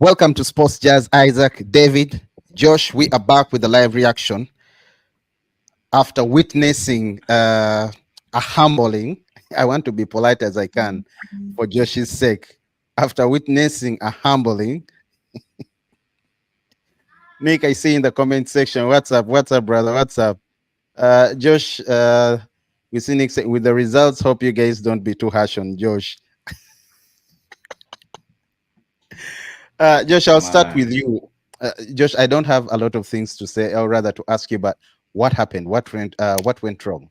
Welcome to Sports Jazz, Isaac, David, Josh. We are back with a live reaction after witnessing a humbling. I want to be polite as I can for Josh's sake. After witnessing a humbling, Nick, I see in the comment section, what's up? What's up, brother? What's up? Josh, we see Nick say, with the results, hope you guys don't be too harsh on Josh. Josh, I'll start with Man, you. Josh, I don't have a lot of things to say, or rather to ask you, but what happened? What went wrong?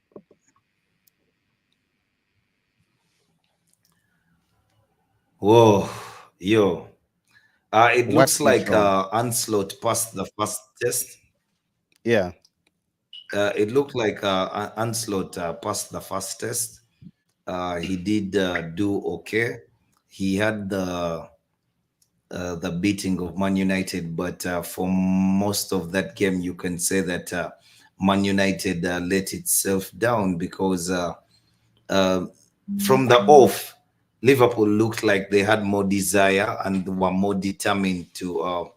whoa, yo. It What looks went like wrong? Onslaught passed the first test. Yeah. It looked like Onslaught passed the first test. He did do okay. He had the beating of Man United, but for most of that game, you can say that Man United let itself down because uh, from the off, Liverpool looked like they had more desire and were more determined to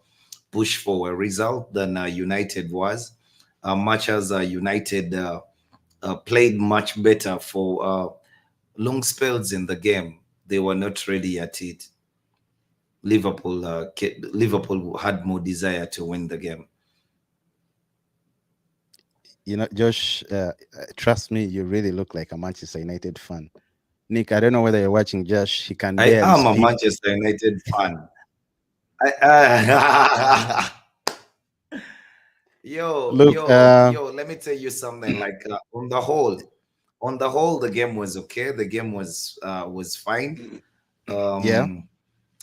push for a result than United was. Much as United played much better for long spells in the game, they were not ready at it. Liverpool had more desire to win the game. You know, Josh, trust me, you really look like a Manchester United fan. Nick, I don't know whether you're watching Josh. He can I barely am a speak. Manchester United fan. I, Look, yo, let me tell you something. Like on the whole, the game was okay. The game was fine. yeah, Um,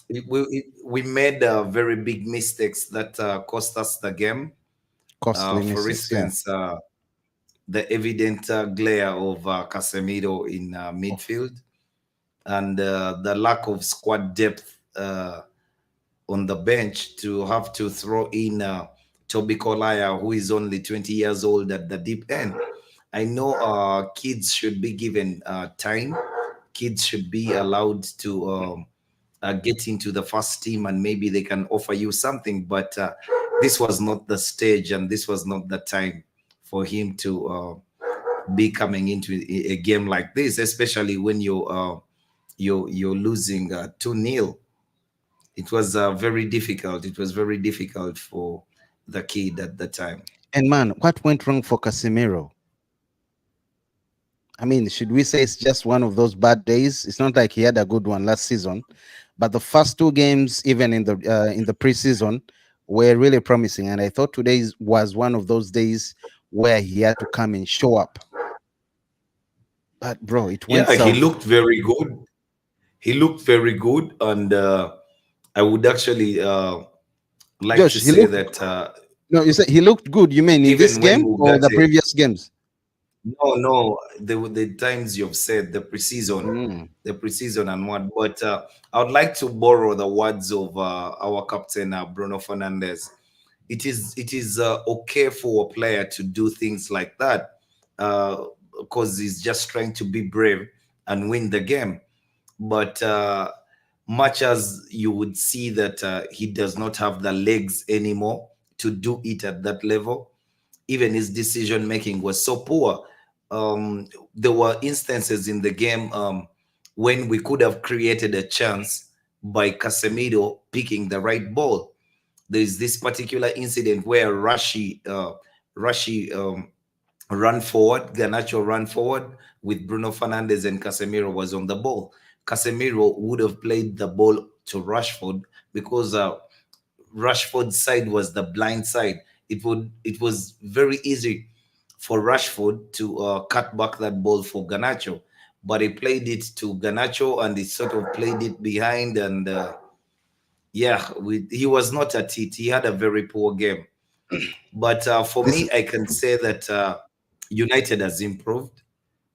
we made very big mistakes that cost us the game. costly For mistakes. Yeah. instance, the evident glare of Casemiro in Oh, midfield and the lack of squad depth on the bench to have to throw in Toby Collier, who is only 20 years old at the deep end. I know kids should be given time. Kids should be allowed to get into the first team and maybe they can offer you something. But this was not the stage and this was not the time for him to be coming into a game like this, especially when you're losing 2-0. It was very difficult. It was very difficult for the kid at the time. and man, what went wrong for Casemiro? I mean, should we say it's just one of those bad days? It's not like he had a good one last season, but the first two games, even in the preseason, were really promising. And I thought today was one of those days where he had to come and show up. But bro, it went Yeah, he south. looked very good. He looked very good, and I would actually like to Josh, he say looked that no, you said he looked good. You mean in this even when game or the Mugate, previous games? no, the times you've said Mm, the preseason and what, but I would like to borrow the words of our captain Bruno Fernandes. It is okay for a player to do things like that because he's just trying to be brave and win the game. But much as you would see that he does not have the legs anymore to do it at that level, even his decision making was so poor. There were instances in the game when we could have created a chance by Casemiro picking the right ball. There's this particular incident where Rashi ran forward, Ganacho ran forward with Bruno Fernandes and Casemiro was on the ball. Casemiro would have played the ball to Rashford because Rashford's side was the blind side. It was very easy for Rashford to cut back that ball for Ganacho, but he played it to Ganacho and he sort of played it behind and yeah, he was not at it. He had a very poor game. But for this me, I can say that United has improved.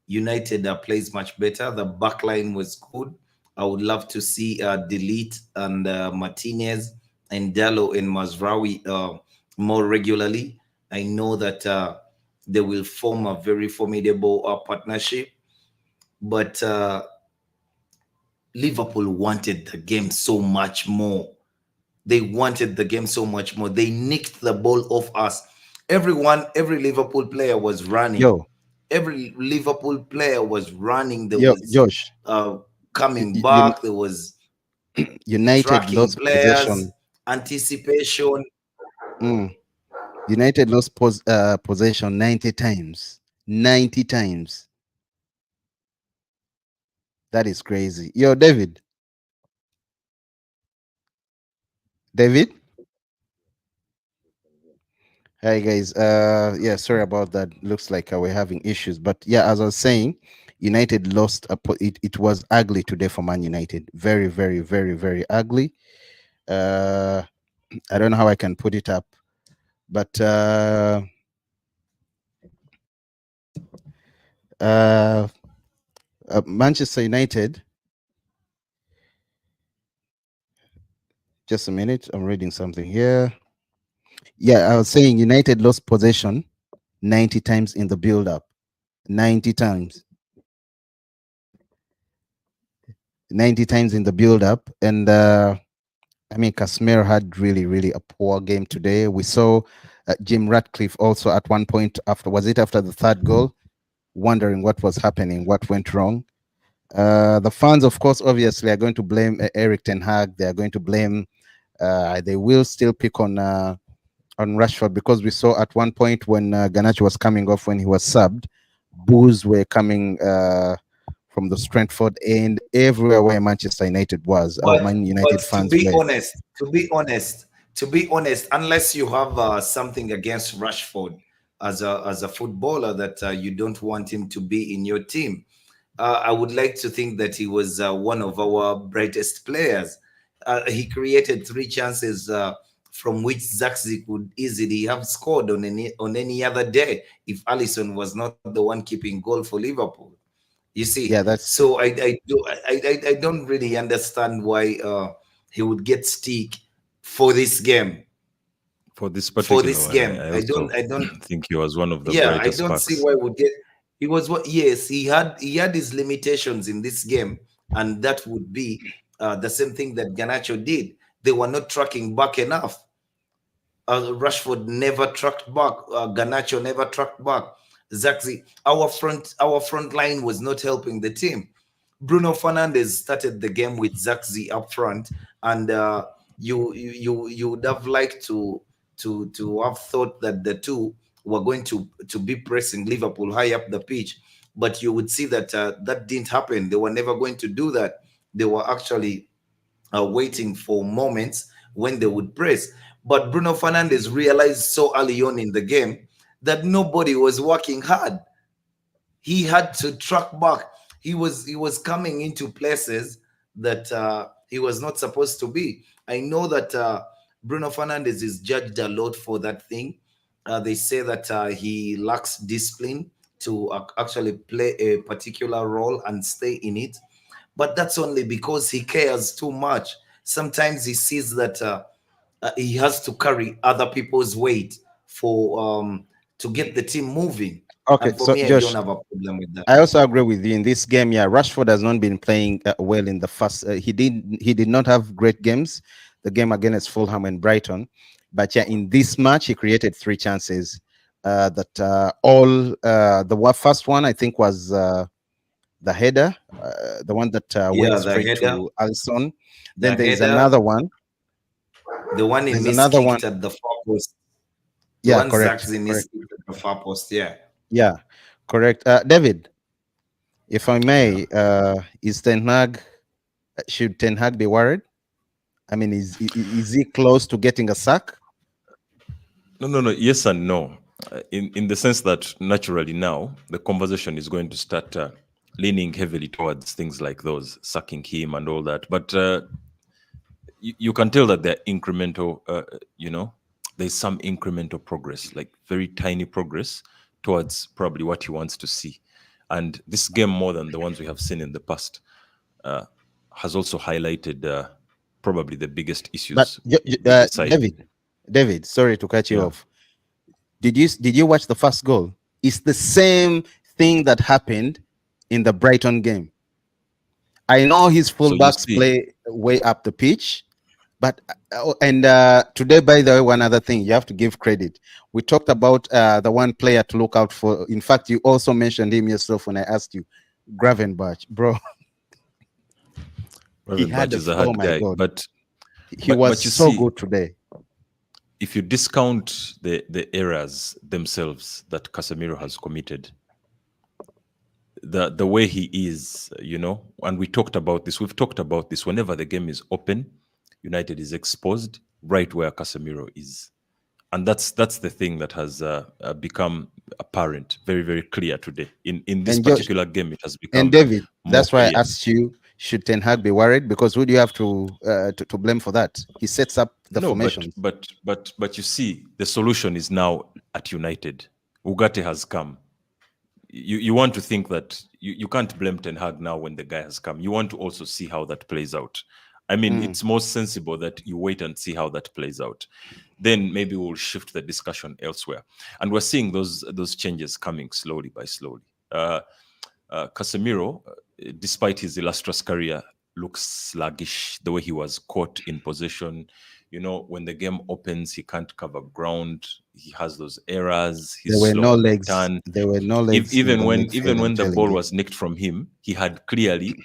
United plays much better. The back line was good. I would love to see Delete and Martinez and Dallo and Mazraoui more regularly. I know that they will form a very formidable partnership. But Liverpool wanted the game so much more. They wanted the game so much more. They nicked the ball off us. Every Liverpool player was running. Yo, Every Liverpool player was running. There yo, was Josh, coming you, back. There was United tracking lost players, possession. anticipation. Mm. United lost possession 90 times. 90 times. That is crazy. Yo, David. David. Hi guys. Yeah, sorry about that. Looks like we're having issues, but yeah, as I was saying, United lost. It was ugly today for Man United. Very, very, very, very ugly. Uh, I don't know how I can put it up, but uh, Manchester United. Just a minute. I'm reading something here. Yeah, I was saying United lost possession 90 times in the build-up. 90 times. 90 times in the build-up, and I mean, Casemiro had really, really a poor game today. We saw Jim Ratcliffe also at one point after, was it after the third goal, wondering what was happening, what went wrong. The fans, of course, obviously are going to blame Eric Ten Hag. They are going to blame. They will still pick on Rashford because we saw at one point when Garnacho was coming off when he was subbed, boos were coming from the Stratford end everywhere where Manchester United was. Our But Man but United to fans be were. honest, unless you have something against Rashford as a footballer that you don't want him to be in your team, I would like to think that he was one of our brightest players. He created three chances from which Zaxi could easily have scored on any other day if Alisson was not the one keeping goal for Liverpool. You see, Yeah, that's true. so I don't really understand why he would get stick for this game. For this For particular this one, game, I I also don't. think he was one of the Yeah, I brightest don't see sparks. why would get. He was what? Yes, he had his limitations in this game, and that would be the same thing that Ganacho did. They were not tracking back enough. Rashford never tracked back. Ganacho never tracked back. Zaxi, our front line was not helping the team. Bruno Fernandes started the game with Zaxi up front, and you would have liked to have thought that the two were going to be pressing Liverpool high up the pitch, but you would see that that didn't happen. They were never going to do that. They were actually waiting for moments when they would press. But Bruno Fernandes realized so early on in the game that nobody was working hard. He had to track back. He was coming into places that he was not supposed to be. I know that Bruno Fernandes is judged a lot for that thing. They say that he lacks discipline to actually play a particular role and stay in it, but that's only because he cares too much. Sometimes he sees that he has to carry other people's weight for to get the team moving. Okay, And for so me, I don't Josh, have a problem with that. I also agree with you in this game. Yeah, Rashford has not been playing well in the first. He did not have great games. The game against Fulham and Brighton, but yeah, in this match he created three chances. That all first one I think was the header, the one that went Yeah, straight to Alisson. Then the there is header, another one. the one he There's another one. miskicked at the far post, the Yeah, one correct, Zaxi correct. miskicked at the far post. Yeah. Yeah, correct. David, if I Yeah. may, is Ten Hag should Ten Hag be worried? I mean, is he close to getting a sack? No, no, no. Yes and no. In the sense that naturally now the conversation is going to start leaning heavily towards things like those, sucking him and all that. But you can tell that they're incremental. There's some incremental progress, like very tiny progress towards probably what he wants to see. And this game, more than the ones we have seen in the past, uh, has also highlighted probably the biggest But issues with the side. David, sorry to cut you Yeah. off. Did you watch the first goal? It's the same thing that happened in the Brighton game. I know his So you fullbacks see, play way up the pitch, But today, by the way, one other thing you have to give credit. We talked about the one player to look out for. In fact, you also mentioned him yourself when I asked you, Gravenbach, bro. He had Ravenbach a is a oh hard my guy, god, but he was you so see, good today. if you discount the errors themselves that Casemiro has committed, the way he is, and we've talked about this. Whenever the game is open, United is exposed right where Casemiro is, and that's the thing that has become apparent, very very clear today. In this And Josh particular game, it has and become David, more that's why I clear. asked you, should Ten Hag be worried? Because who do you have to blame for that? He sets up the No, but formations. but but but you see, the solution is now at United. Ugarte has come. You want to think that you can't blame Ten Hag now when the guy has come. You want to also see how that plays out. I mean, Mm. it's more sensible that you wait and see how that plays out. Then maybe we'll shift the discussion elsewhere. And we're seeing those changes coming slowly by slowly. Casemiro, despite his illustrious career, looks sluggish. The way he was caught in possession, when the game opens, he can't cover ground. He has those errors. He's There were slow no on the legs. turn. There were no legs in Even the when midfield. I'm the telling ball you. was nicked from him, he had clearly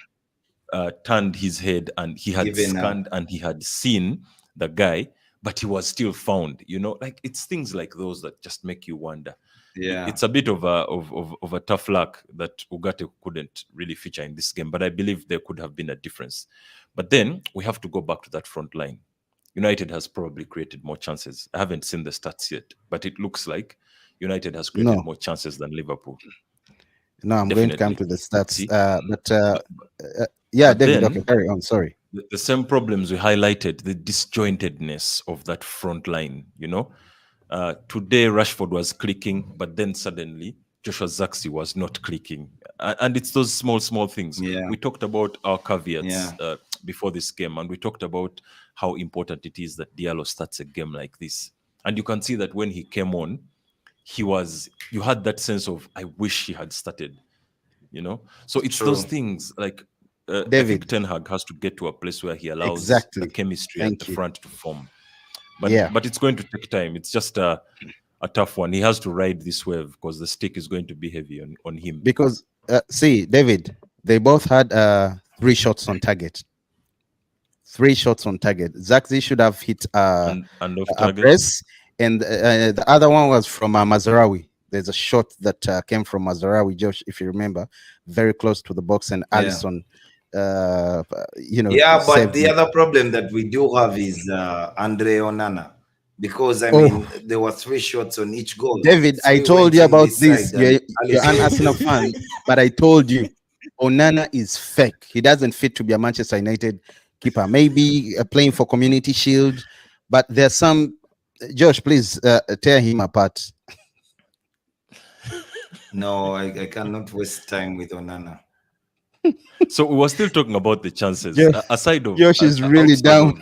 turned his head and he had Given up. scanned and he had seen the guy, but he was still found. Like it's things like those that just make you wonder. Yeah. It's a bit of a tough luck that Ugarte couldn't really feature in this game, but I believe there could have been a difference. But then we have to go back to that front line. United has probably created more chances. I haven't seen the stats yet, but it looks like United has created No, more chances than Liverpool. no, I'm going to come Definitely. to the stats. See, But but yeah, but David. Okay, then carry on. Sorry. the same problems we highlighted, the disjointedness of that front line. Today Rashford was clicking, but then suddenly Joshua Zaxi was not clicking, and it's those small things. Yeah. We talked about our Yeah. caveats before this game, and we talked about how important it is that Diallo starts a game like this, and you can see that when he came on, you had that sense of, I wish he had started. So it's True. those things like, I think David. Ten Hag has to get to a place where he allows the Exactly. chemistry at the Thank you. front to form, Yeah, but it's going to take time. It's just a tough one. He has to ride this wave because the stick is going to be heavy on him. because see, David, they both had 3 shots on target. 3 shots on target. Zaxi should have hit And off a target. press, and the other one was from Mazarawi. There's a shot that came from Mazarawi, Josh, if you remember, very close to the box, and Yeah. Allison, Yeah, but saved the it. other problem that we do have is Andre Onana. Because I Oh, mean there were 3 shots on each goal. David, I 3 told went you in about this this. side and You're an Alisson. Arsenal fan, but I told you, Onana is fake. He doesn't fit to be a Manchester United keeper. Maybe playing for Community Shield, but there's some. Josh, please tear him apart. No, I cannot waste time with Onana. So we were still talking about the chances, Josh, aside of Josh is really outside down. of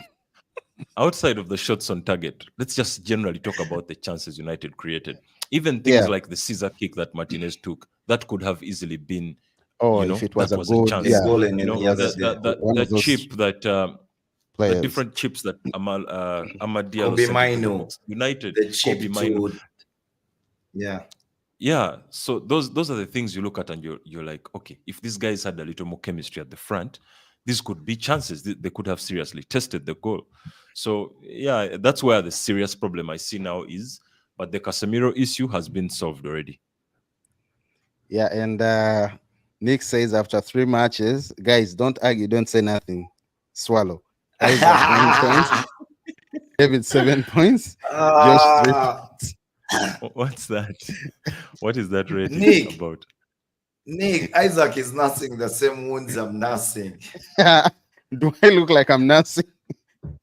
outside of the shots on target. Let's just generally talk about the chances United created. Even things Yeah. like the scissor kick that Martinez took, that could have easily been, Oh, if it was that a was a good, A chance. yeah, goal and if a it the other was there. one The of those chip that the players. different chips that Amad Diallo Kobe sent into the Mino, box. United, the Kobe chip Mino. to yeah. Yeah, so those are the things you look at and you're like, okay, if these guys had a little more chemistry at the front, these could be chances. They could have seriously tested the goal. So yeah, that's where the serious problem I see now is. But the Casemiro issue has been solved already. Yeah, and Nick says after 3 matches, guys, don't argue, don't say nothing. Swallow. Isaac 9 points, David 7 points, Josh 3 Ah, points. What's that? What is that rating Nick, about? Nick, Isaac is nursing the same wounds I'm nursing. Do I look like I'm nursing?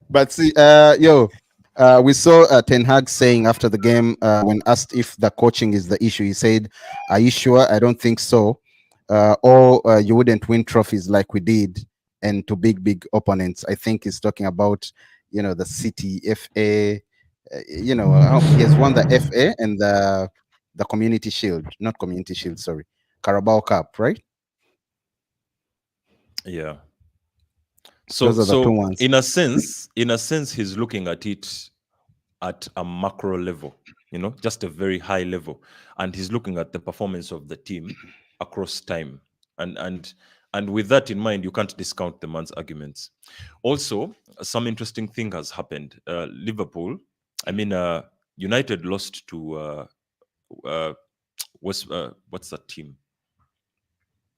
But see, we saw Ten Hag saying after the game when asked if the coaching is the issue, he said, "Are you sure? I don't think so. Or you wouldn't win trophies like we did, and to big opponents." I think he's talking about the City FA. How he has won the FA and the Community Shield, not Community Shield, sorry, Carabao Cup, right? Yeah. So, Those are the two so ones. in a sense, he's looking at it at a macro level, just a very high level, and he's looking at the performance of the team across time. And with that in mind, you can't discount the man's arguments. Also, some interesting thing has happened. Liverpool, I mean, United lost to uh, what's that team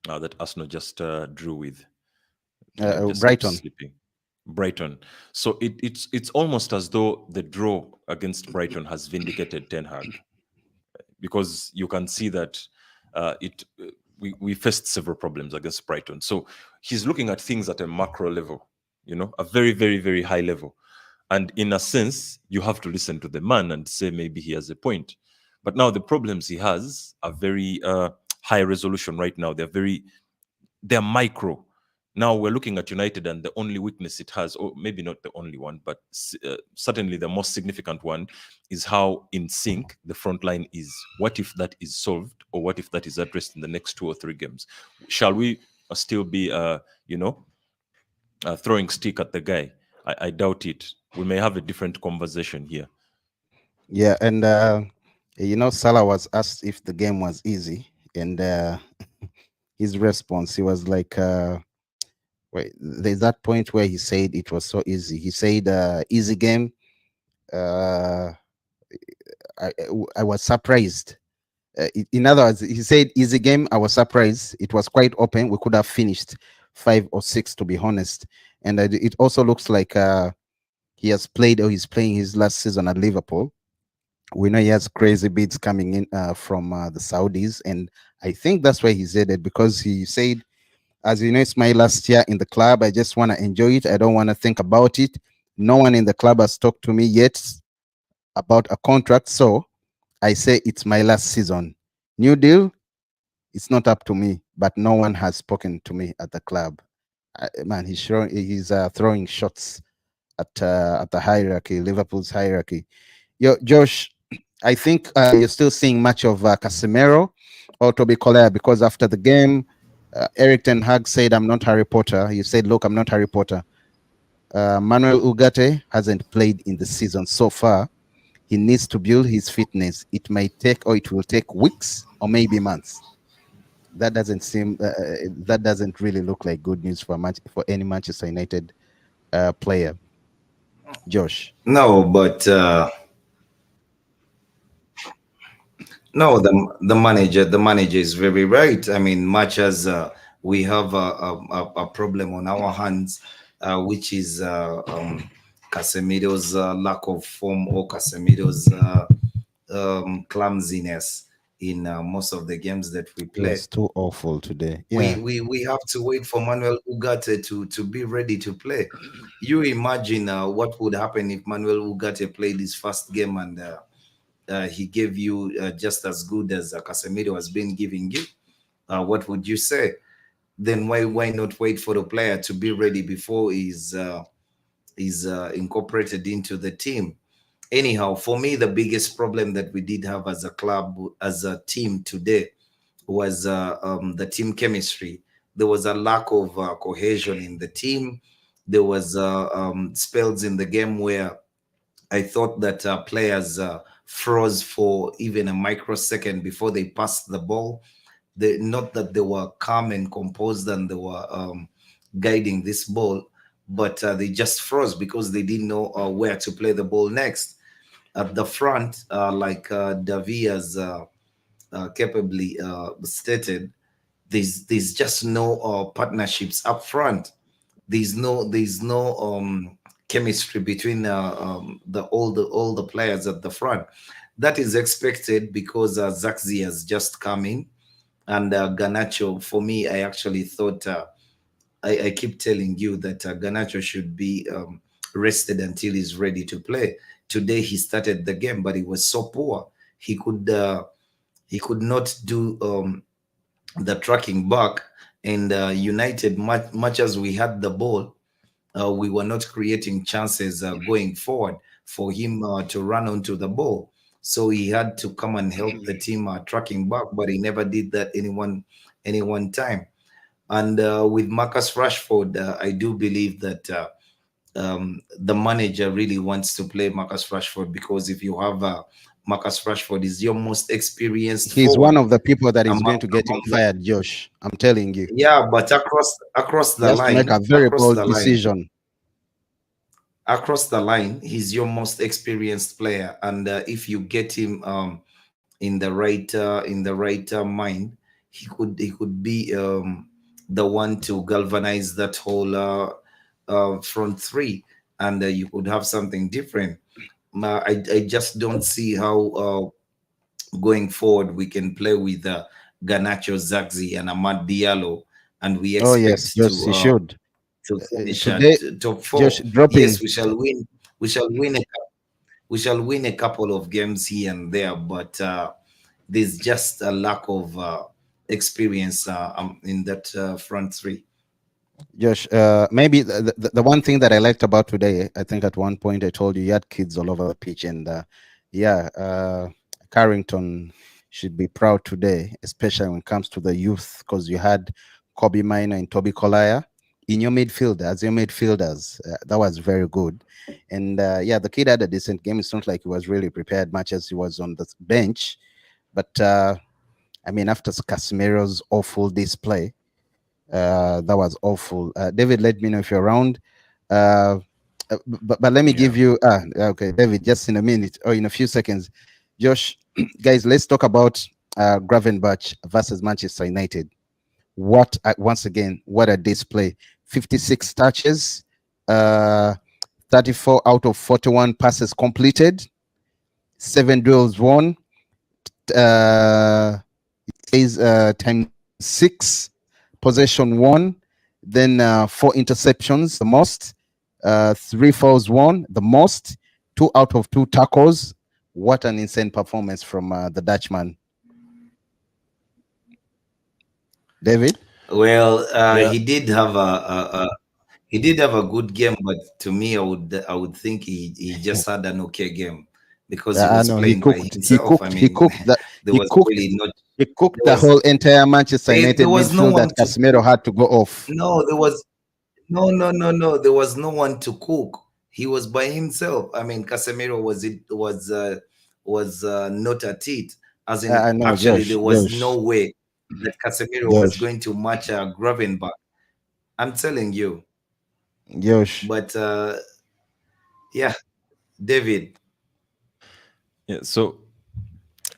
that Arsenal just drew with? The name just keeps Brighton. slipping. Brighton. So it's almost as though the draw against Brighton has vindicated Ten Hag, because you can see that it we faced several problems against Brighton. So he's looking at things at a macro level, a very, very, very high level. And in a sense, you have to listen to the man and say maybe he has a point. But now the problems he has are very high resolution right now. They're micro. Now we're looking at United, and the only weakness it has, or maybe not the only one, but certainly the most significant one, is how in sync the front line is. What if that is solved, or what if that is addressed in the next 2 or 3 games? Shall we still be, throwing stick at the guy? I doubt it. We may have a different conversation here. Yeah, and Salah was asked if the game was easy, and his response, he was like, wait, there's that point where he said it was so easy. He said, "Easy game." Uh, I was surprised. In other words, he said, "Easy game." I was surprised. It was quite open. We could have finished 5 or 6, to be honest. And it also looks like he has played, or he's playing his last season at Liverpool. We know he has crazy bids coming in from the Saudis, and I think that's where he's headed, because he said, "As you know, it's my last year in the club. I just want to enjoy it. I don't want to think about it. No one in the club has talked to me yet about a contract, so I say it's my last season. New deal, it's not up to me, but no one has spoken to me at the club." Man, he's throwing shots at the hierarchy, Liverpool's hierarchy. Yo, Josh, I think you're still seeing much of Casemiro or Toby Collier, because after the game, Eric Ten Hag said, "I'm not Harry Potter." He said, "Look, I'm not Harry Potter." Manuel Ugarte hasn't played in the season so far. He needs to build his fitness. It might take, or it will take weeks or maybe months. That doesn't really look like good news for any Manchester United player. Josh. No, but no, the manager is very right. I mean, much as we have a problem on our hands, which is Casemiro's lack of form, or Casemiro's clumsiness in most of the games that we He play. was too awful today. we Yeah. we have to wait for Manuel Ugarte to be ready to play. You imagine what would happen if Manuel Ugarte played his first game, and he gave you just as good as Casemiro has been giving you. What would you say? Then why not wait for the player to be ready before he's incorporated into the team? Anyhow, for me, the biggest problem that we did have as a club, as a team today, was the team chemistry. There was a lack of cohesion in the team. There was spells in the game where I thought that players froze for even a microsecond before they passed the ball. Not that they were calm and composed and they were guiding this ball, but they just froze because they didn't know where to play the ball next. At the front, like Davi has capably stated, there's just no partnerships up front. There's no chemistry between all the players at the front. That is expected because Zaxi has just come in, and Ganacho. For me, I actually thought I keep telling you that Ganacho should be rested until he's ready to play. Today he started the game, but he was so poor. He could not do the tracking back, and United, much as we had the ball, we were not creating chances going forward for him to run onto the ball. So he had to come and help the team tracking back, but he never did that any one time. And with Marcus Rashford, I do believe that the manager really wants to play Marcus Rashford, because if you have Marcus Rashford is your most experienced He's one forward of the people that is among, going to get him among the, fired, Josh. I'm telling you. yeah, but He has to make a very bold decision. across the line, he's your most experienced player, and if you get him in the right mind, he could be the one to galvanize that whole front three, and you could have something different. I just don't see how going forward we can play with Ganacho, Zagzi, and Ahmad Diallo, and we Oh yes, expect Josh, he should. to finish Today, at top Josh four. dropping. Yes, we shall win. We shall win. We shall win a couple of games here and there, but there's just a lack of experience in that front three. Josh, maybe the one thing that I liked about today, I think at one point I told you had kids all over the pitch, and yeah, Carrington should be proud today, especially when it comes to the youth, because you had Kobe Miner and Toby Collier in your midfield as your midfielders. That was very good, and yeah, the kid had a decent game. It's not like he was really prepared much as he was on the bench, but I mean, after Casemiro's awful display. That was awful. David, let me know if you're around. Uh, but let me Yeah. give you. Okay, David, just in a minute or in a few seconds. Josh, guys, let's talk about Gravenberch versus Manchester United. What once again, what a display! 56 touches, uh, 34 out of 41 passes completed, 7 duels won. Is times 6 possession won, then 4 interceptions, the most, 3 fouls won, the most, 2 out of 2 tackles. What an insane performance from the Dutchman, David. Well, Yeah. he did have a good game, but to me, I would think he just had an okay game, because he I was know playing by himself. I he mean, cooked that there he was cooked really not he cooked there the was whole entire Manchester there United was no midfield that one to Casemiro cook. had to go off. No, there was no. There was no one to cook. He was by himself. I mean, Casemiro was not at it. As in, I know, actually, there was no Josh, way that Casemiro was Josh, going to match Gravenberch. I'm telling you. Josh. But yeah, David. Yeah. So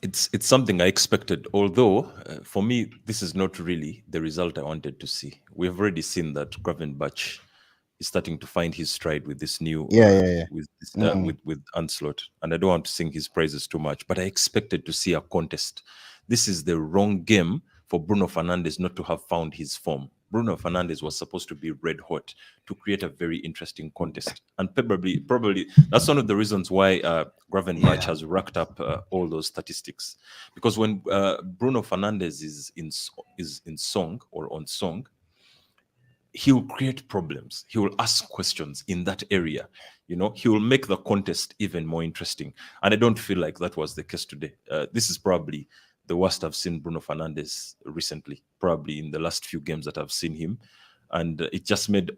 it's something I expected. Although for me, this is not really the result I wanted to see. We've already seen that Gravenberch is starting to find his stride with this new Yeah, yeah, yeah. with this, Mm. with Ancelot, and I don't want to sing his praises too much, but I expected to see a contest. This is the wrong game for Bruno Fernandes not to have found his form. Bruno Fernandes was supposed to be red hot to create a very interesting contest, and probably that's one of the reasons why Gravenberch Yeah, has racked up all those statistics. Because when Bruno Fernandes is in song or on song, he will create problems. He will ask questions in that area. He will make the contest even more interesting. And I don't feel like that was the case today. This is probably the worst I've seen Bruno Fernandes recently, probably in the last few games that I've seen him. And it just made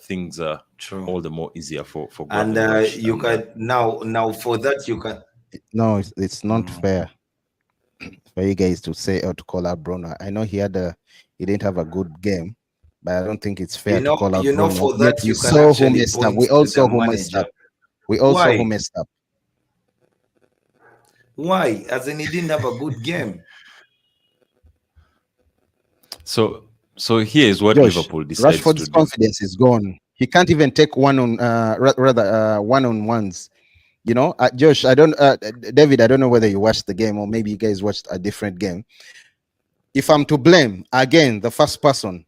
things true. all the more easier for And Gravenberch. you And can now for that you can. No, it's not Mm. fair for you guys to say or to call out Bruno. I know he didn't have a good game, but I don't think it's fair to call out Bruno. For Yet that we you can saw who actually messed up. point to the manager. We all saw who Why? messed up. Why? As in, he didn't have a good game. so here is what Josh, Liverpool decides to Rashford's do. confidence is gone. He can't even take one on ones. Josh, I don't, David, I don't know whether you watched the game or maybe you guys watched a different game. If I'm to blame, again, the first person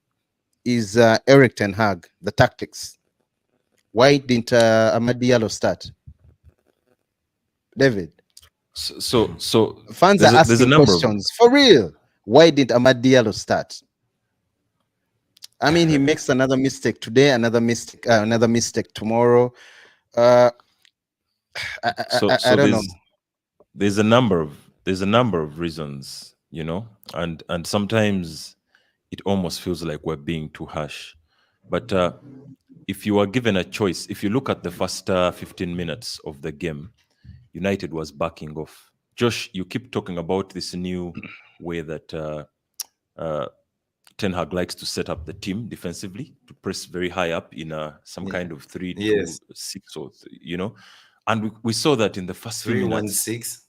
is Eric Ten Hag, the tactics. Why didn't Amad Diallo start? David, So fans are there's a asking number of questions for real. Why didn't Amad Diallo start? I mean, he makes another mistake today, another mistake tomorrow. Uh, I so don't know. there's a number of reasons, and sometimes it almost feels like we're being too harsh. But if you are given a choice, if you look at the first 15 minutes of the game, United was backing off. Josh, you keep talking about this new way that uh, Ten Hag likes to set up the team defensively to press very high up in some Yeah. kind of 3-2-6 Yes. or and we saw that in the first few minutes. 3-1-6.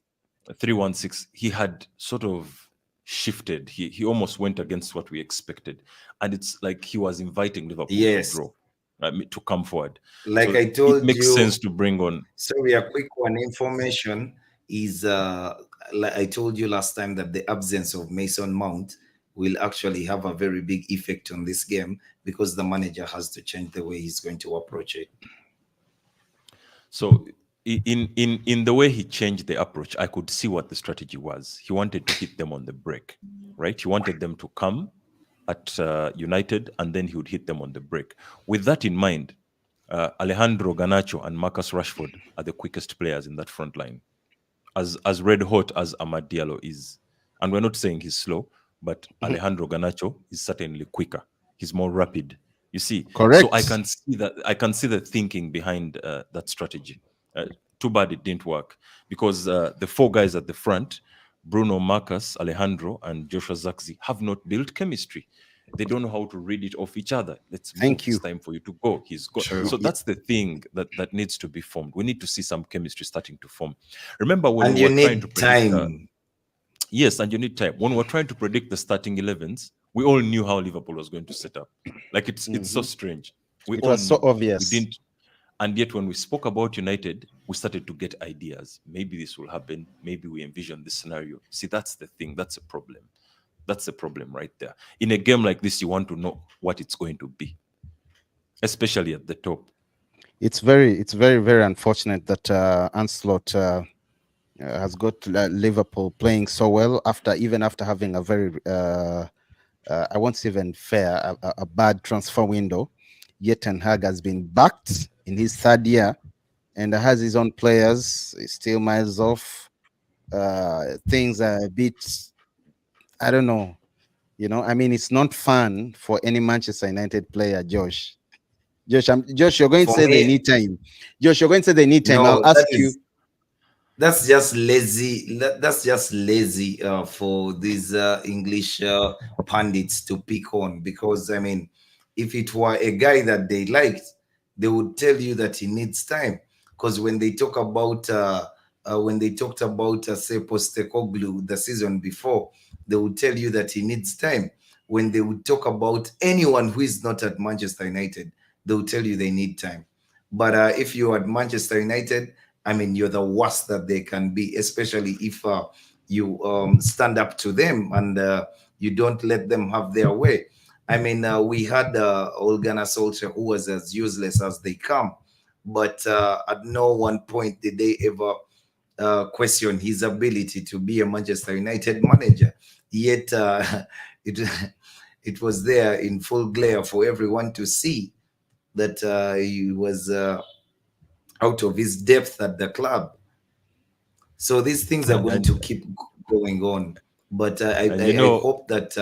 3-1-6, he had sort of shifted. He almost went against what we expected, and it's like he was inviting Liverpool to Yes. draw, to come forward. Like So I it told makes you, sense to bring on. sorry, a quick one information is like I told you last time that the absence of Mason Mount will actually have a very big effect on this game because the manager has to change the way he's going to approach it. So in the way he changed the approach, I could see what the strategy was. He wanted to hit them on the break, right? He wanted them to come at United, and then he would hit them on the break. With that in mind, Alejandro Garnacho and Marcus Rashford are the quickest players in that front line. As red hot as Amad Diallo is, and we're not saying he's slow, but Alejandro Garnacho is certainly quicker. He's more rapid. You see, so I Correct. can see that. I can see the thinking behind that strategy. Too bad it didn't work because the four guys at the front, Bruno, Marcus, Alejandro, and Joshua Zaxi, have not built chemistry. They don't know how to read it off each other. Let's move. Thank It's you. time for you to go. He's gone. True. So that's the thing that needs to be formed. We need to see some chemistry starting to form. Remember when And we you were trying to need predict time. yes, and you need time. When we were trying to predict the starting 11s, we all knew how Liverpool was going to set up. Like it's so Mhm. strange. We It all was so knew. We obvious. didn't, and yet when we spoke about United, we started to get ideas. Maybe this will happen. Maybe we envision this scenario. See, that's the thing. That's a problem. That's the problem right there. In a game like this, you want to know what it's going to be, especially at the top. It's very unfortunate that Ancelot has got Liverpool playing so well after even after having a very I won't even fair a bad transfer window. Yet Ten Hag has been backed in his third year and has his own players. He's still miles off. Things are a bit, I don't know. I mean, it's not fun for any Manchester United player, Josh. Josh, you're going to For say they me, need time. Josh, you're going to say they need time. I'll no, ask you. that's just lazy. That's just lazy for these English pundits to pick on. Because I mean, if it were a guy that they liked, they would tell you that he needs time. Because when they talked about say Postecoglou the season before, they would tell you that he needs time. When they would talk about anyone who is not at Manchester United, they would tell you they need time. But if you're at Manchester United, I mean, you're the worst that they can be, especially if you stand up to them and you don't let them have their way. I mean, we had Ole Gunnar Solskjaer, who was as useless as they come, but at no one point did they ever question his ability to be a Manchester United manager. Yet it it was there in full glare for everyone to see that he was out of his depth at the club. So these things are And going and, to keep going on. But and you I know, hope that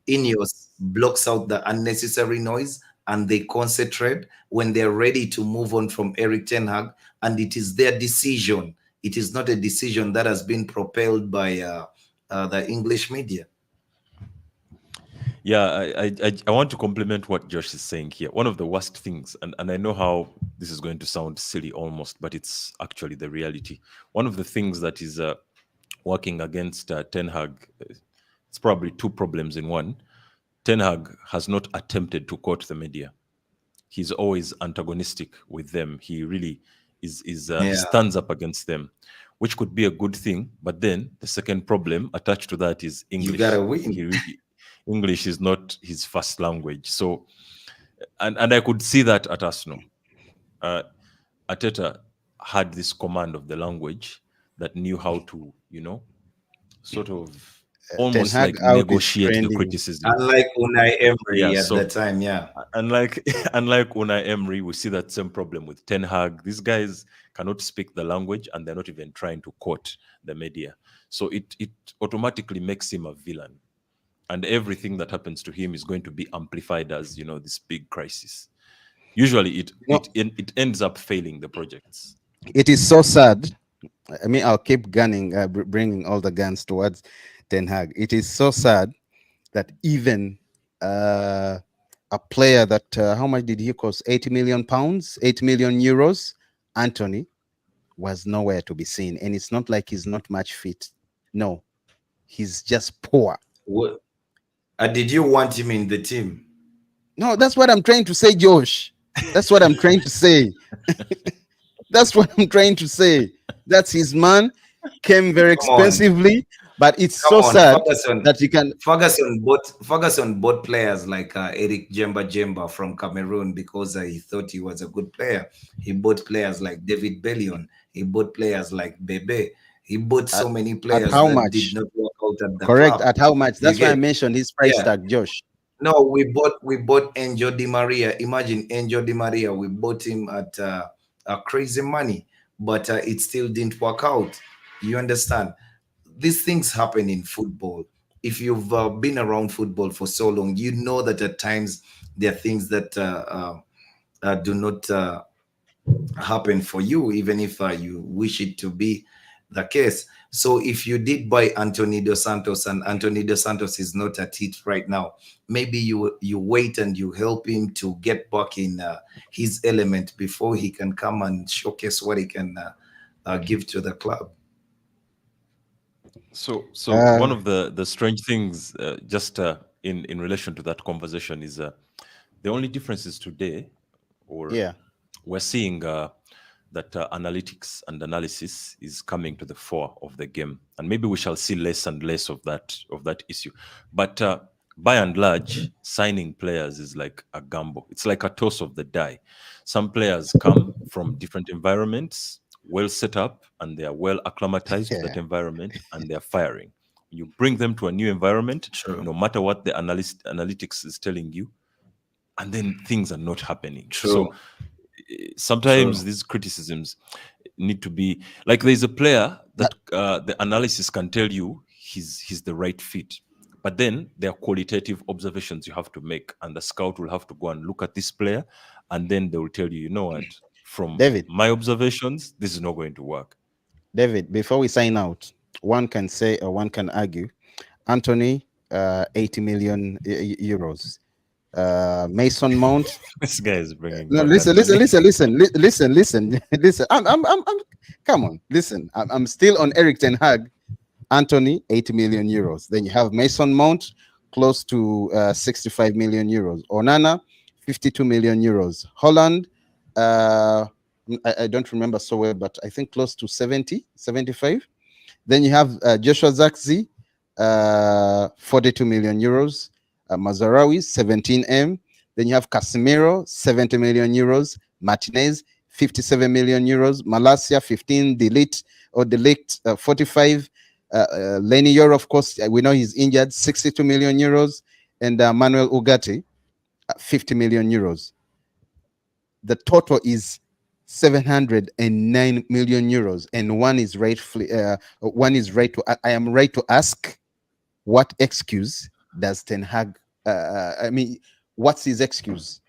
Ineos blocks out the unnecessary noise and they concentrate when they're ready to move on from Eric Ten Hag. And it is their decision. It is not a decision that has been propelled by the English media. yeah, I want to compliment what Josh is saying here. One of the worst things, and I know how this is going to sound silly almost, but it's actually the reality. One of the things that is working against Ten Hag, it's probably two problems in one. Ten Hag has not attempted to court the media. He's always antagonistic with them. He really is he Yeah, stands up against them, which could be a good thing. But then the second problem attached to that is you English. gotta win. English is not his first language. So, and I could see that at Arsenal. Uh, Ateta had this command of the language that knew how to, sort of Ten almost Hag like out is negotiate the trending. criticism. Unlike Unai Yeah. Emery at the So time, yeah. unlike unlike Unai Emery, we see that same problem with Ten Hag. These guys cannot speak the language, and they're not even trying to quote the media. So it automatically makes him a villain. and everything that happens to him is going to be amplified as, this big crisis. Usually You know, it ends up failing the projects. it is so sad. I mean, I'll keep gunning, bringing all the guns towards Ten Hag. It is so sad that even uh, a player that how much did he cost? 80 million pounds, 8 million euros. Anthony was nowhere to be seen, and it's not like he's not much fit. No, he's just poor. What, did you want him in the team? No, that's what I'm trying to say, Josh. That's what I'm trying to say. That's what I'm trying to say. That's his man. Came very Come on, expensively, but it's come so on, sad that you can. Ferguson bought players like Eric Jemba from Cameroon because he thought he was a good player. He bought players like David Bellion. He bought players like Bebe. He bought At, so many at players how that did much? not work out at the Correct. club. At how much? You That's why I get, mentioned his price yeah. tag, Josh. No, we bought Angel Di Maria. Imagine Angel Di Maria. We bought him at a crazy money, but it still didn't work out. You understand? These things happen in football. If you've been around football for so long, you know that at times there are things that do not happen for you, even if you wish it to be the case. So if you did buy Anthony Dos Santos and Anthony Dos Santos is not at it right now, maybe you wait and you help him to get back in his element before he can come and showcase what he can give to the club. So one Uh, of the strange things, just in relation to that conversation, is the only difference is today, or yeah. we're seeing that analytics and analysis is coming to the fore of the game, and maybe we shall see less and less of that issue. But by and large, signing players is like a gamble. It's like a toss of the die. Some players come from different environments, well set up, and they are well acclimatized to that Yeah. environment, and they are firing. You bring them to a new environment, True. no matter what the analytics is telling you, and then things are not happening. True. So True. sometimes these criticisms need to be like, there's a player that the analysis can tell you he's the right fit, but then there are qualitative observations you have to make, and the scout will have to go and look at this player, and then they will tell you, you know what, from David, my observations, this is not going to work. David, before we sign out, one can say or one can argue Anthony, 80 million euros. Mason Mount. This guy is bringing No, back listen, listen, Anthony. listen, listen, listen, listen, listen. Come on, listen. I'm still on Eric Ten Hag. Anthony, 80 million euros. Then you have Mason Mount, close to 65 million euros. Onana, 52 million euros. Holland, I don't remember so well, but I think close to 70, 75. Then you have Joshua Zakzi, 42 million euros. Mazarawi, 17M. Then you have Casemiro, 70 million euros. Martinez, 57 million euros. Malasia, 15. Delict, 45. Lenny Yor, of course, we know he's injured, 62 million euros. And Manuel Ugarte, 50 million euros. The total is 709 million euros, and one is rightfully I am right to ask, what excuse does Ten Hag I mean, what's his excuse?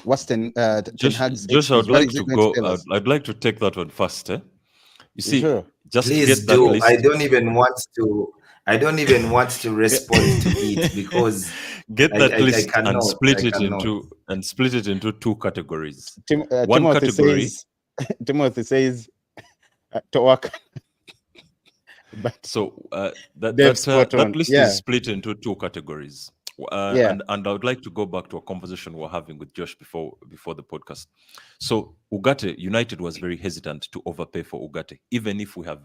What's Ten Hag's Josh, I excuse? would What like is he to going to go. tell us? I'd like to take that one first. You You see, sure? just Please get that do. I list. don't even want to. I don't even want to respond to it because Get that I list and cannot. I split it cannot. into two categories. One Timothy category. says, Timothy says, to work. But So Dave, spot that on. list Yeah, is split into two categories. yeah. And I would like to go back to a conversation we were having with Josh before the podcast. So Ugarte, United was very hesitant to overpay for Ugarte, even if everyone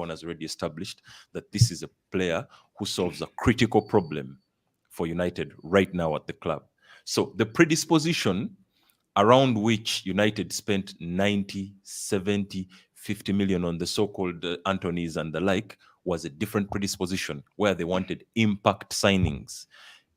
has already established that this is a player who solves a critical problem for United right now at the club. So the predisposition around which United spent 90, 70, 50 million on the so-called Anthony's and the like was a different predisposition where they wanted impact signings.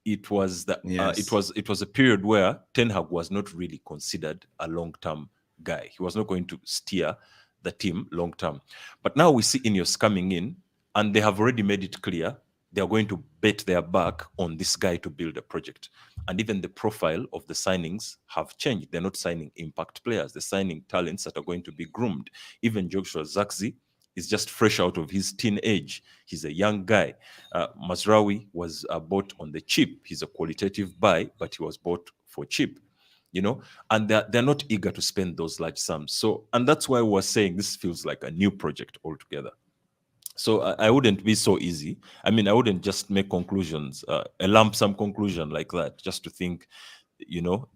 It was Yes. it was a period where Ten Hag was not really considered a long-term guy. He was not going to steer the team long-term. But now we see Ineos coming in, and they have already made it clear they are going to bet their back on this guy to build a project. And even the profile of the signings have changed. They're not signing impact players, they're signing talents that are going to be groomed. Even Joshua Zirkzee is just fresh out of his teenage. He's a young guy. Mazraoui was bought on the cheap. He's a qualitative buy, but he was bought for cheap. And they're not eager to spend those large sums. So, and that's why we're saying this feels like a new project altogether. So I wouldn't be so easy. I mean, I wouldn't just make conclusions, a lump sum conclusion like that, just to think,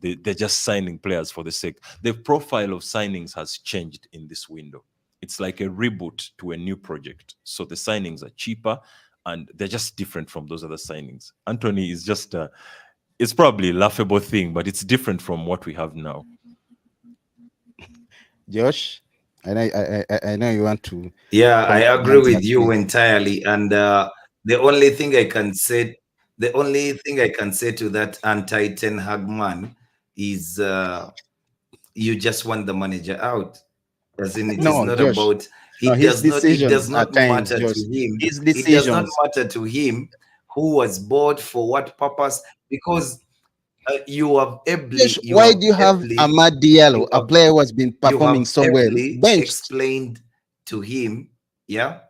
they're just signing players for the sake. The profile of signings has changed in this window. It's like a reboot to a new project. So the signings are cheaper and they're just different from those other signings. Anthony is just, it's probably a laughable thing, but it's different from what we have now. Josh, I know you want to. Yeah, I agree comment with on you this. entirely. And the only thing I can say, to that anti-Ten Hag man is you just want the manager out. As in, it is No, not Josh. about. No, It his does not. It does decisions not at times, matter Josh. to him. His It does not decisions. matter to him who was bought for what purpose, because you have Josh, ably, you why have do you have ably, Ahmad Diallo, you a have player who has been you performing have so well, ably benched? explained to him, yeah,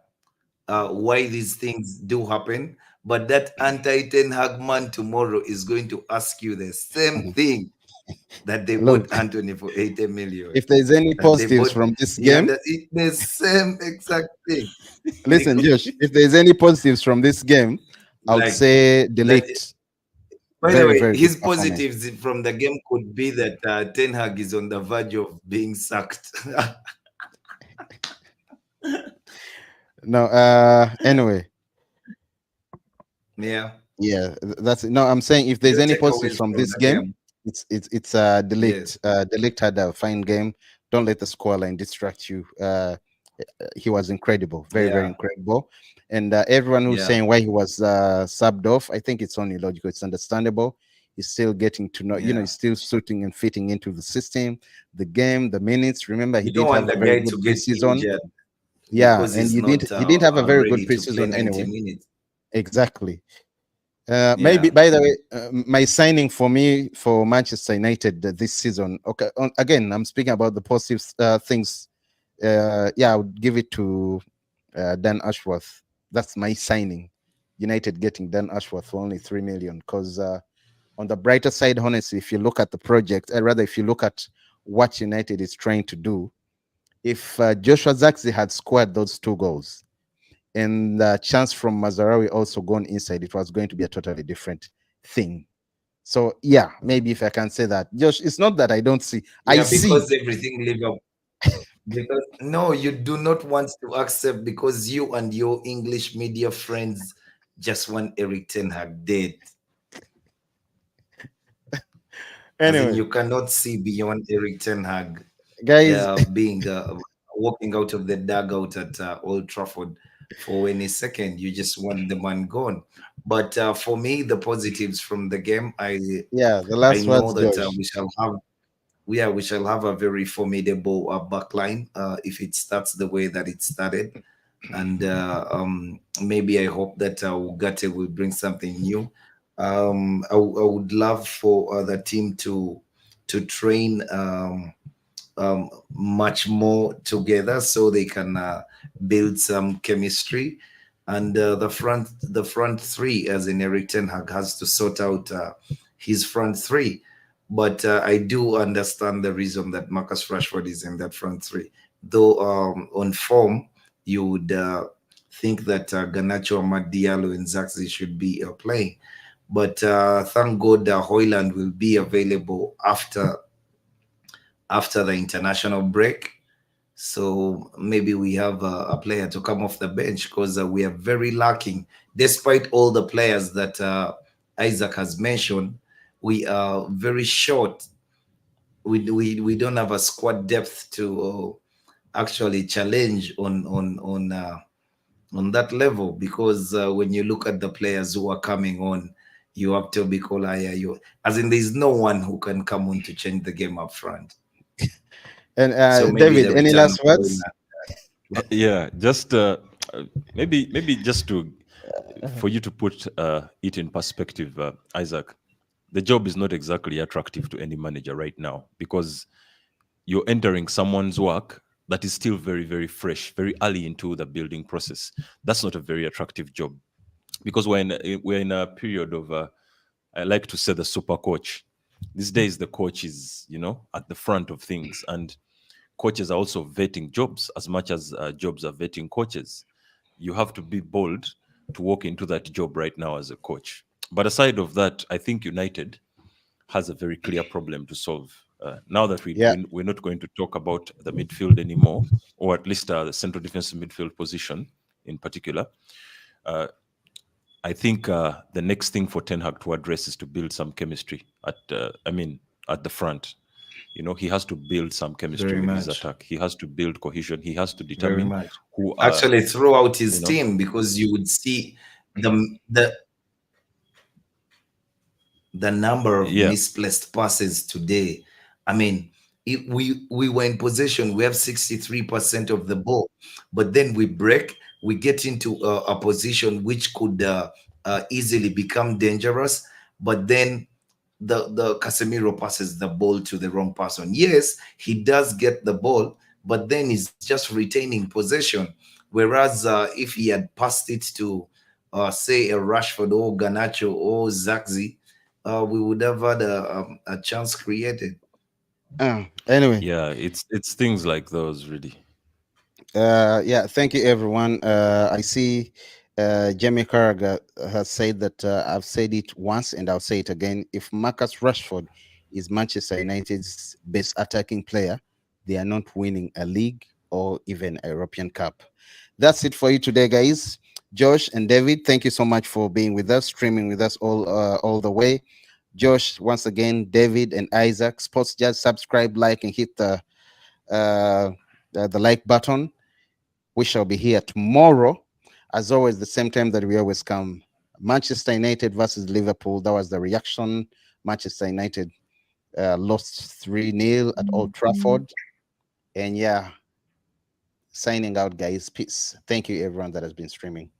why these things do happen. But that anti-Ten Hag man tomorrow is going to ask you the same thing that they bought Look, Anthony for 80 million. if there's any That they positives bought, from this yeah, game, the same exact thing. listen, Josh, if there's any positives from this game, I would Like say that. Delect. By the Very, way, very good his performance. positives from the game could be that Ten Hag is on the verge of being sacked. No, anyway, Yeah. yeah, that's it. No, I'm saying if there's Your any positives takeaways from from this the game, game. it's Yes. Delect. Delect had a fine game. Don't let the scoreline distract you. He was incredible, very, very Yeah. incredible. And everyone who's Yeah. saying why he was subbed off, I think it's only logical. It's understandable. He's still getting to know, Yeah. he's still suiting and fitting into the system, the game, the minutes. Remember, he You don't didn't want have a the very guy good to get preseason. injured Yeah, because and he's you didn't not he didn't have a very good ready to play preseason 90 anyway. minutes. Exactly. Maybe, Yeah. by the way, my signing for me for Manchester United this season. Okay, again, I'm speaking about the positive things. Yeah, I would give it to Dan Ashworth. That's my signing. United getting Dan Ashworth for only 3 million. Because on the brighter side, honestly, if you look at the project, rather if you look at what United is trying to do, if Joshua Zirkzee had scored those 2 goals, and the chance from Mazarawi also gone inside, it was going to be a totally different thing. So yeah, maybe if I can say that, Josh, it's not that I don't see, I Yeah, see. because everything Liverpool. Because no, you do not want to accept, because you and your English media friends just want Eric Ten Hag dead. As in, Anyway, you cannot see beyond Eric Ten Hag guys, being walking out of the dugout at Old Trafford for any second. You just want the man gone. But for me, the positives from the game, yeah, the I last know words, that Josh. we shall have a very formidable backline if it starts the way that it started. And maybe I hope that Ugarte will bring something new. I would love for the team to train much more together so they can build some chemistry. And the front three, as in Eric Ten Hag, has to sort out his front three. But I do understand the reason that Marcus Rashford is in that front three, though on form you would think that Garnacho, Amad Diallo, and Zaxi should be playing. But thank God Hoyland will be available after the international break. So maybe we have a player to come off the bench, because we are very lacking. Despite all the players that Isaac has mentioned, we are very short. We don't have a squad depth to actually challenge on that level, because when you look at the players who are coming on, you have to be you, as in there's no one who can come on to change the game up front. And So maybe David, the any return of last words? Hoyland. Yeah, just maybe just to for you to put it in perspective, Isaac, the job is not exactly attractive to any manager right now because you're entering someone's work that is still very, very fresh, very early into the building process. That's not a very attractive job because we're in a period of, I like to say, the super coach. These days, the coach is, at the front of things, and coaches are also vetting jobs as much as jobs are vetting coaches. You have to be bold to walk into that job right now as a coach. But aside of that, I think United has a very clear problem to solve. Now that Yeah, we're not going to talk about the midfield anymore, or at least the central defensive midfield position in particular, uh, I think the next thing for Ten Hag to address is to build some chemistry at the front. He has to build some chemistry Very with his much. attack. He has to build cohesion. He has to Very determine much. who are, Actually, throughout you his know, team, because you would see the the number of yeah, misplaced passes today. I mean, we were in possession. We have 63% of the ball, but then we break. We get into a position which could easily become dangerous. But then the Casemiro passes the ball to the wrong person. Yes, he does get the ball, but then he's just retaining possession. Whereas if he had passed it to, say, a Rashford or Ganacho or Zaxi, we would have had a chance created. anyway, yeah. It's things like those, really. yeah, thank you, everyone. I see Jamie Carragher has said that I've said it once and I'll say it again. If Marcus Rashford is Manchester United's best attacking player, they are not winning a league or even a European Cup. That's it for you today, guys. Josh and David, thank you so much for being with us, streaming with us all the way. Josh, once again, David and Isaac, Sports Judge, subscribe, like, and hit uh, the like button. We shall be here tomorrow, as always, the same time that we always come. Manchester United versus Liverpool. That was the reaction. Manchester United lost 3-0 at Old Trafford. And yeah, signing out, guys. Peace. Thank you, everyone that has been streaming.